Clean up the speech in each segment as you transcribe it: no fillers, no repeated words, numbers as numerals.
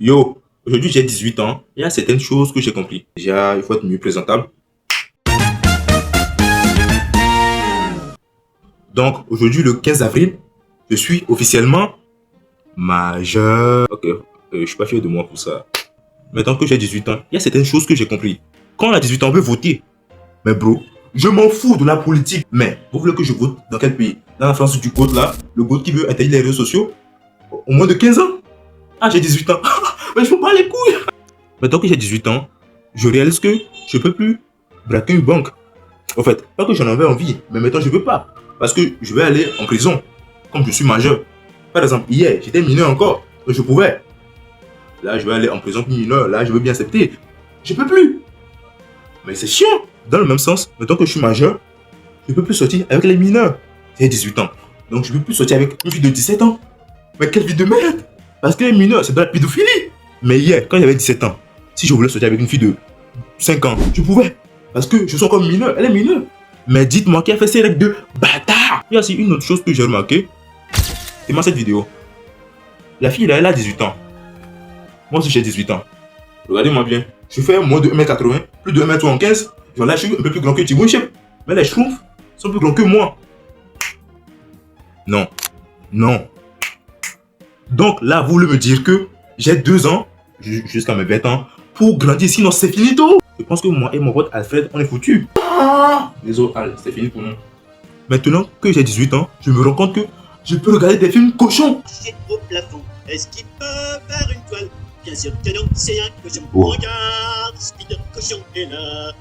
Yo, aujourd'hui j'ai 18 ans, il y a certaines choses que j'ai compris. Déjà, il faut être mieux présentable. Donc, aujourd'hui, le 15 avril, je suis officiellement majeur. Ok, je suis pas fier de moi pour ça. Maintenant que j'ai 18 ans, il y a certaines choses que j'ai compris. Quand on a 18 ans, on veut voter. Mais bro, je m'en fous de la politique. Mais, vous voulez que je vote dans quel pays? Dans la France du GOAT là, le GOAT qui veut interdire les réseaux sociaux au moins de 15 ans. Ah, j'ai 18 ans. Mais je me bats les couilles. Maintenant que j'ai 18 ans, je réalise que je peux plus braquer une banque. En fait, pas que j'en avais envie, mais maintenant je peux pas. Parce que je vais aller en prison, comme je suis majeur. Par exemple, hier, j'étais mineur encore, donc je pouvais. Là, je vais aller en prison pour mineur, là, je veux bien accepter. Je peux plus. Mais c'est chiant. Dans le même sens, maintenant que je suis majeur, je peux plus sortir avec les mineurs. J'ai 18 ans, donc je peux plus sortir avec une fille de 17 ans. Mais quelle vie de merde! Parce que les mineurs, c'est de la pédophilie. Mais hier, quand j'avais 17 ans, si je voulais sortir avec une fille de 5 ans, je pouvais. Parce que je suis encore mineur, elle est mineure. Mais dites-moi qui a fait ces règles de bâtard. Il y a aussi une autre chose que j'ai remarqué. C'est moi cette vidéo. La fille là, elle a 18 ans. Moi aussi j'ai 18 ans. Regardez-moi bien. Je fais moins de 1m80, plus de 1m75. Genre là, je suis un peu plus grand que Thibaut Inchep. Mais les schtroumpfs sont plus grands que moi. Non. Non. Donc là, vous voulez me dire que j'ai 2 ans, jusqu'à mes 20 ans, pour grandir, sinon c'est finito. Je pense que moi et mon pote Alfred, on est foutus. Désolé, Al, c'est fini pour nous. Maintenant que j'ai 18 ans, je me rends compte que je peux regarder des films cochons. Au plafond, est-ce qu'il peut faire une toile? Bien sûr que non, c'est un cochon. Regarde, Spider Cochon est là.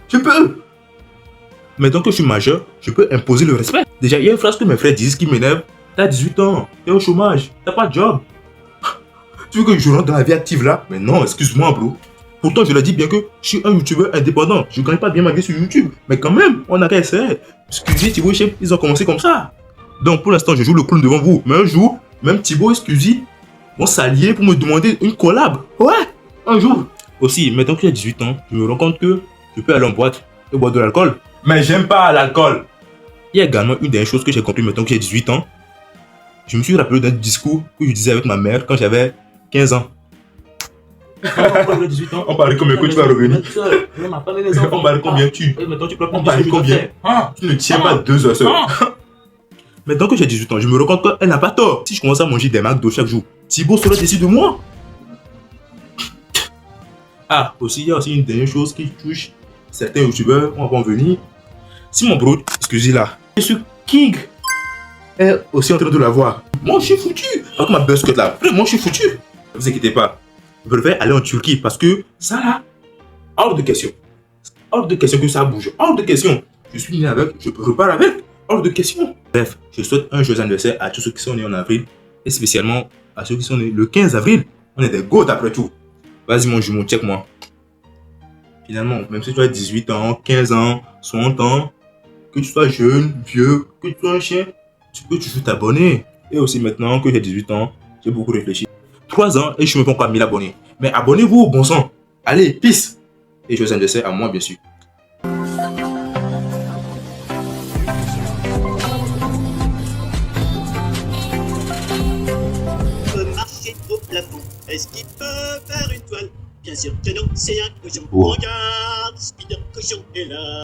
Je peux. Maintenant que je suis majeur, je peux imposer le respect. Déjà, il y a une phrase que mes frères disent qui m'énerve. T'as 18 ans, t'es au chômage, t'as pas de job. Tu veux que je rentre dans la vie active là? Mais non, excuse-moi bro. Pourtant, je leur dis bien que je suis un youtubeur indépendant. Je gagne pas bien ma vie sur YouTube. Mais quand même, on a qu'à essayer. Squeezie, Thibaut et Chef, ils ont commencé comme ça. Donc pour l'instant, je joue le clown devant vous. Mais un jour, même Thibaut et Squeezie vont s'allier pour me demander une collab. Ouais, un jour. Aussi, maintenant que j'ai 18 ans, je me rends compte que je peux aller en boîte et boire de l'alcool. Mais j'aime pas l'alcool. Il y a également une des choses que j'ai compris maintenant que j'ai 18 ans. Je me suis rappelé d'un discours que je disais avec ma mère quand j'avais 15 ans. On parlait combien que tu vas revenir? On parlait combien tu? On parlait combien? Tu ne tiens pas 2 heures seul. Maintenant que j'ai 18 ans, je me rends compte qu'elle n'a pas tort. Si je commence à manger des McDo chaque jour, Thibaut sera déçu de moi. Ah, aussi, il y a aussi une dernière chose qui touche certains youtubeurs. On va en venir. Si mon bro, excusez là, je suis king, est aussi en train de l'avoir. Moi, je suis foutu. Avec ma buzzcut là, moi, je suis foutu. Ne vous inquiétez pas. Je préfère aller en Turquie parce que ça là, hors de question. Hors de question que ça bouge. Hors de question. Je suis né avec, je repars avec. Hors de question. Bref, je souhaite un joyeux anniversaire à tous ceux qui sont nés en avril. Et spécialement à ceux qui sont nés le 15 avril. On est des goats après tout. Vas-y mon jumeau, check moi. Finalement, même si tu as 18 ans, 15 ans, 60 ans, que tu sois jeune, vieux, que tu sois un chien, tu peux toujours t'abonner. Et aussi maintenant que j'ai 18 ans, j'ai beaucoup réfléchi. 3 ans et je ne me prends pas 1000 abonnés. Mais abonnez-vous au bon sang. Allez, peace. Et joyeux anniversaire à moi, bien sûr. Peut marcher au plafond, est-ce qu'il peut faire une toile? Bien sûr que non, c'est un cochon. Regarde, Spider Cochon est là.